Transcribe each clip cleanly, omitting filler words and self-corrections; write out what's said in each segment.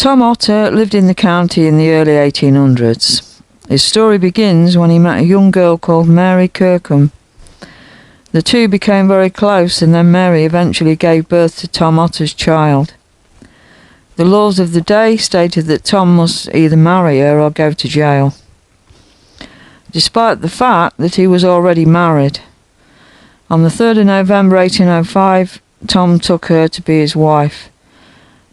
Tom Otter lived in the county in the early 1800s. His story begins when he met a young girl called Mary Kirkham. The two became very close, and then Mary eventually gave birth to Tom Otter's child. The laws of the day stated that Tom must either marry her or go to jail, despite the fact that he was already married. On the 3rd of November 1805, Tom took her to be his wife.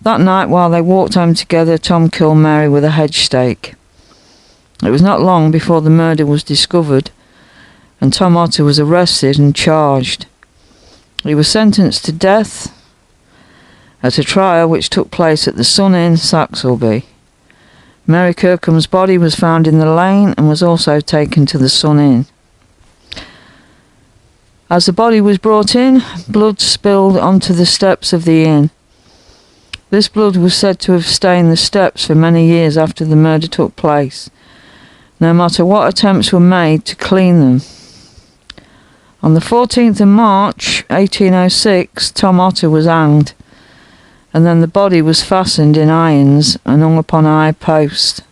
That night, while they walked home together, Tom killed Mary with a hedge stake. It was not long before the murder was discovered, and Tom Otter was arrested and charged. He was sentenced to death at a trial which took place at the Sun Inn, Saxilby. Mary Kirkham's body was found in the lane and was also taken to the Sun Inn. As the body was brought in, blood spilled onto the steps of the inn. This blood was said to have stained the steps for many years after the murder took place, no matter what attempts were made to clean them. On the 14th of March 1806, Tom Otter was hanged, and then the body was fastened in irons and hung upon a high post.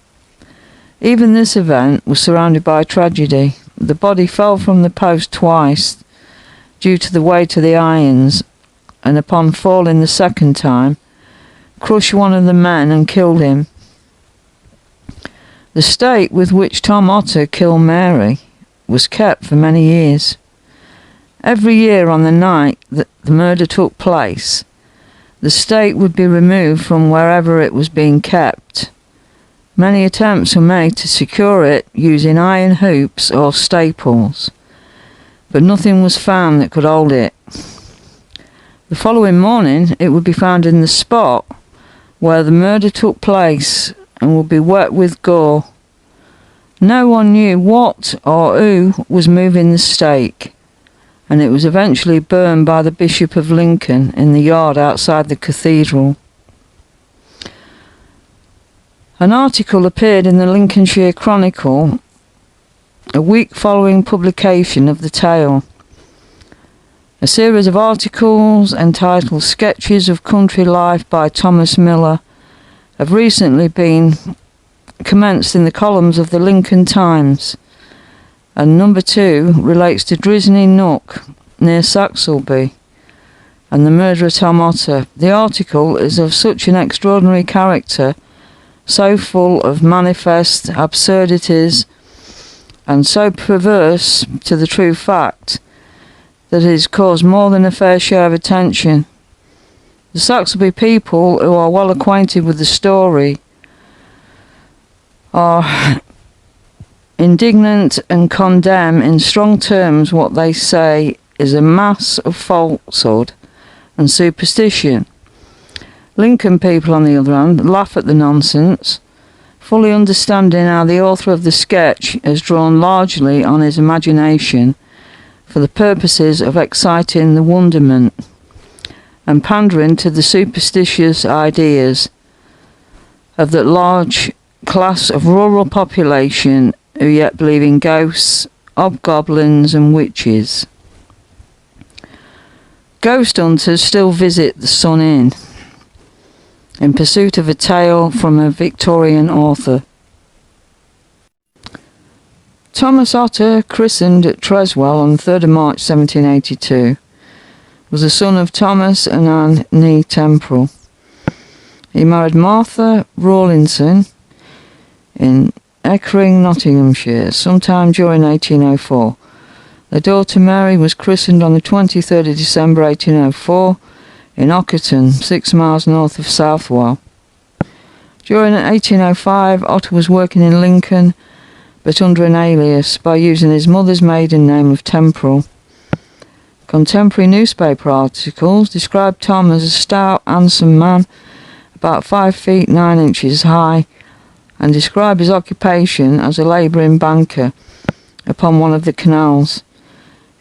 Even this event was surrounded by tragedy. The body fell from the post twice due to the weight of the irons, and upon falling the second time, crushed one of the men and killed him. The stake with which Tom Otter killed Mary was kept for many years. Every year on the night that the murder took place, the stake would be removed from wherever it was being kept. Many attempts were made to secure it using iron hoops or staples, but nothing was found that could hold it. The following morning, it would be found in the spot where the murder took place and would be wet with gore. No one knew what or who was moving the stake, and it was eventually burned by the Bishop of Lincoln in the yard outside the cathedral. An article appeared in the Lincolnshire Chronicle a week following publication of the tale. A series of articles entitled Sketches of Country Life by Thomas Miller have recently been commenced in the columns of the Lincoln Times, and number 2 relates to Drisney Nook near Saxilby and the murder of Tom Otter. The article is of such an extraordinary character, so full of manifest absurdities and so perverse to the true fact, that it has caused more than a fair share of attention. The Saxilby people, who are well acquainted with the story, are indignant and condemn in strong terms what they say is a mass of falsehood and superstition. Lincoln people, on the other hand, laugh at the nonsense, fully understanding how the author of the sketch has drawn largely on his imagination for the purposes of exciting the wonderment and pandering to the superstitious ideas of that large class of rural population who yet believe in ghosts, hobgoblins and witches. Ghost hunters still visit the Sun Inn in pursuit of a tale from a Victorian author. Thomas Otter, christened at Treswell on 3rd of March 1782, was the son of Thomas and Anne Nee Temporal. He married Martha Rawlinson in Eckering, Nottinghamshire, sometime during 1804. Their daughter Mary was christened on the 23rd of December 1804 in Ockerton, 6 miles north of Southwell. During 1805, Otter was working in Lincoln, but under an alias, by using his mother's maiden name of Temporal. Contemporary newspaper articles describe Tom as a stout, handsome man, about 5 feet 9 inches high, and describe his occupation as a labouring banker upon one of the canals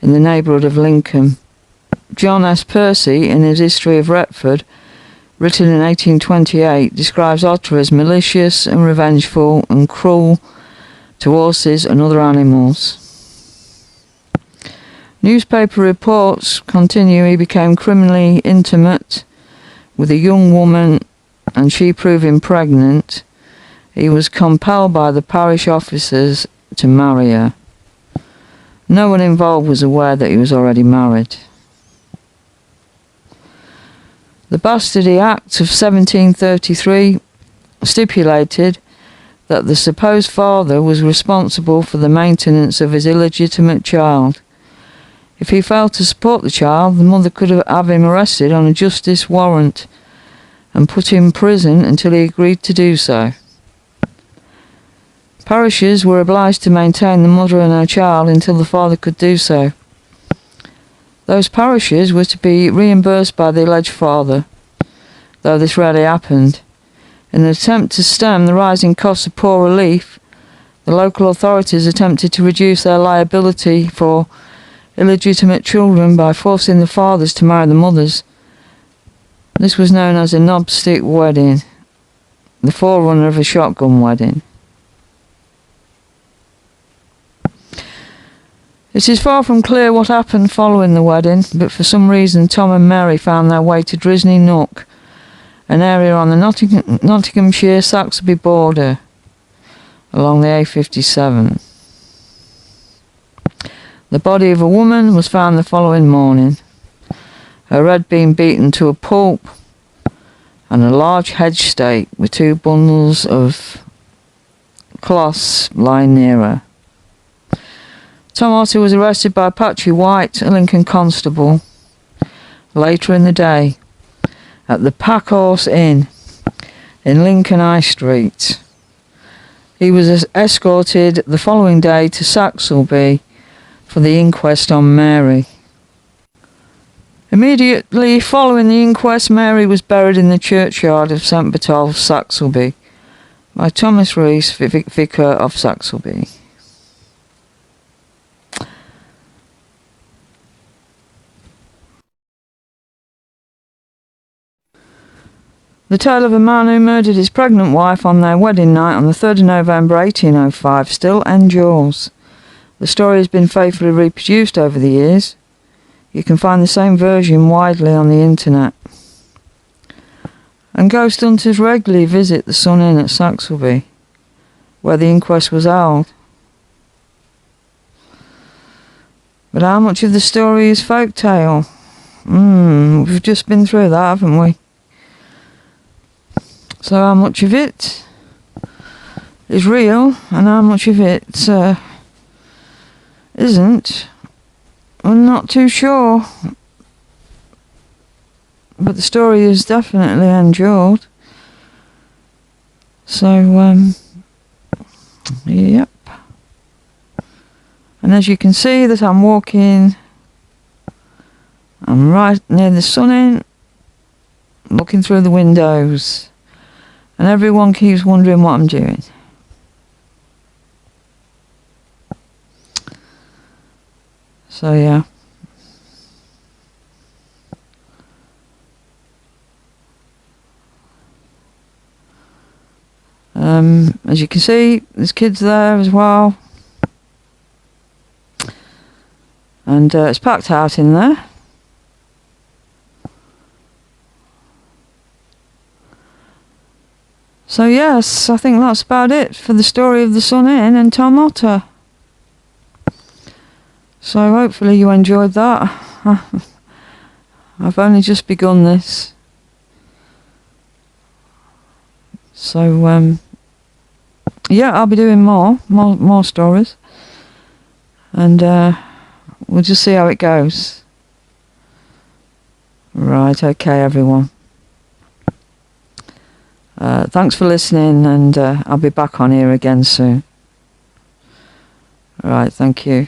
in the neighbourhood of Lincoln. John S. Percy, in his History of Retford, written in 1828, describes Otter as malicious and revengeful and cruel to horses and other animals. Newspaper reports continue he became criminally intimate with a young woman and she proving pregnant, he was compelled by the parish officers to marry her. No one involved was aware that he was already married. The Bastardy Act of 1733 stipulated that the supposed father was responsible for the maintenance of his illegitimate child. If he failed to support the child, the mother could have him arrested on a justice warrant and put in prison until he agreed to do so. Parishes were obliged to maintain the mother and her child until the father could do so. Those parishes were to be reimbursed by the alleged father, though this rarely happened. In an attempt to stem the rising costs of poor relief, the local authorities attempted to reduce their liability for illegitimate children by forcing the fathers to marry the mothers. This was known as a knobstick wedding, the forerunner of a shotgun wedding. It is far from clear what happened following the wedding, but for some reason Tom and Mary found their way to Drisney Nook, an area on the Nottinghamshire Saxilby border along the A57. The body of a woman was found the following morning. Her head being beaten to a pulp, and a large hedge stake with 2 bundles of cloths lying near her. Tom Otter was arrested by Patchy White, a Lincoln constable, later in the day at the Packhorse Inn in Lincoln High Street. He was escorted the following day to Saxilby for the inquest on Mary. Immediately following the inquest, Mary was buried in the churchyard of St. Botolph, Saxilby, by Thomas Rees, Vicar of Saxilby. The tale of a man who murdered his pregnant wife on their wedding night on the 3rd of November 1805 still endures. The story has been faithfully reproduced over the years. You can find the same version widely on the internet. And ghost hunters regularly visit the Sun Inn at Saxilby, where the inquest was held. But how much of the story is folk tale? We've just been through that, haven't we? So how much of it is real and how much of it isn't? I'm not too sure. But the story is definitely endured. So, yep. And as you can see that I'm walking, I'm right near the Sun Inn, looking through the windows. And everyone keeps wondering what I'm doing. So yeah. As you can see, there's kids there as well. And it's packed out in there. So yes, I think that's about it for the story of the Sun Inn and Tom Otter. So hopefully you enjoyed that. I've only just begun this. So yeah, I'll be doing more stories. And we'll just see how it goes. Right, okay everyone. Thanks for listening, and I'll be back on here again soon. Right, thank you.